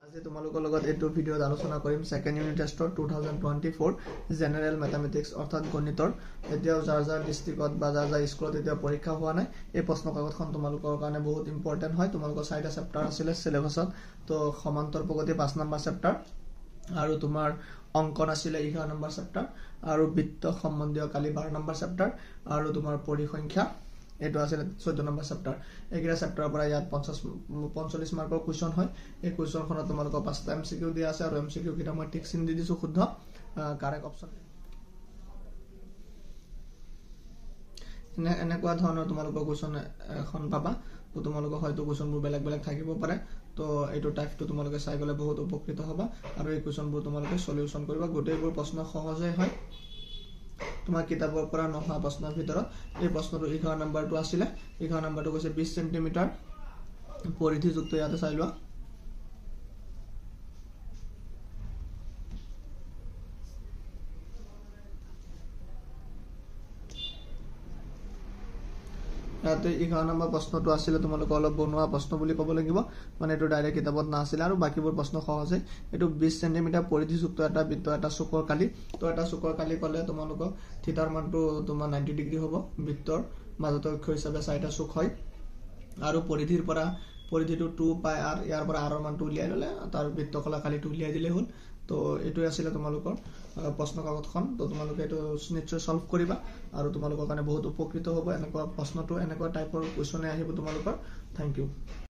আজি তোমালোকৰ লগত এইটো ভিডিঅ'ত আলোচনা কৰিম সেকেন্ড ইউনিট টেষ্টৰ 2024 জেনাৰেল ম্যাথমেটিক্স অৰ্থাৎ গণিতৰ এতিয়াও যাৰ ডিস্ট্ৰিক্টত বা যাৰ স্কুলত এতিয়া পৰীক্ষা হোৱা নাই এই প্ৰশ্ন কাকতখন তোমালোকৰ কাৰণে বহুত ইম্পৰ্টেন্ট হয় তোমালোকৰ 4টা চেপ্টাৰ আছিল সিলেবাছত তো সমান্তৰ প্ৰগতি 5 নম্বৰ চেপ্টাৰ আৰু তোমাৰ অংকন আছিল 11 নম্বৰ চেপ্টাৰ আৰু বৃত্ত সম্বন্ধীয় কালি 12 নম্বৰ চেপ্টাৰ আৰু তোমাৰ পৰিসংখ্যা এটো আছে 14 নম্বৰ চেপ্টাৰ এগিৰা চেপ্টাৰৰ পৰা ইয়াত 45 মাৰ্কৰ কোৱেশ্চন হয় এই কোৱেশ্চনখনত তোমালোকৰ 5টা এমসিকিউ দিয়া আছে আৰু এমসিকিউ কিটা মই টিক চিন দি দিছো শুদ্ধ কাৰেক্ট অপচন এনেকুৱা ধৰণৰ তোমালোকৰ কোৱেশ্চন এখন পাবা তো তোমালোকৰ হয়তো কোৱেশ্চনবোৰ বেলেগ থাকিব পাৰে তো এইটো টাইপটো তোমালোকে চাই গলে বহুত উপকৃত হ'বা আৰু এই কোৱেশ্চনবোৰ তোমালোকে সলিউশন কৰিবা গোটেইবোৰ প্ৰশ্ন সহজে হয় তোমাৰ কিতাপৰ পৰা নহা প্ৰশ্নৰ ভিতৰত এই প্ৰশ্নটো 11 নম্বৰটো আছিল 11 নম্বৰটো কৈছে 20 সেন্টিমিটাৰ পৰিধিযুক্ত ইয়াতে চাই লোৱা ইয়াতে 11 নম্বৰ প্ৰশ্নটো আছিল তোমালোক অলপ বনোৱা প্ৰশ্ন বুলি ক'ব লাগিব মানে এটো ডাইৰেক্ট কিতাপত না আছিল আৰু বাকিবোৰ প্ৰশ্ন সহজে এটো 20 সেন্টিমিটাৰ পৰিধিযুক্ত এটা বৃত্ত এটা চুকৰ কালি তো এটা চুকৰ কালি কলে তোমালোক থিটাৰ মানটো তোমাৰ 90 ডিগ্ৰী হ'ব বৃত্তৰ মাজত অক্ষ হিচাপে 4টা চুক হয় আৰু পৰিধিৰ পৰা পৰিধিটো 2 পাই r ইয়াৰ পৰা r ৰ মানটো উলিয়াই ললে তাৰ বৃত্তকলা কালিটো উলিয়াই দিলে হ'ল তো এটো আছিল তোমালোকৰ প্ৰশ্ন কাকতখন তো তোমালোকে এটো নিশ্চয় সলভ কৰিবা আৰু তোমালোকৰ কাৰণে বহুত উপকৃত হ'ব এনেকুৱা প্ৰশ্নটো এনেকুৱা টাইপৰ কোৱেশ্চনে আহিব তোমালোকৰ থ্যাংক ইউ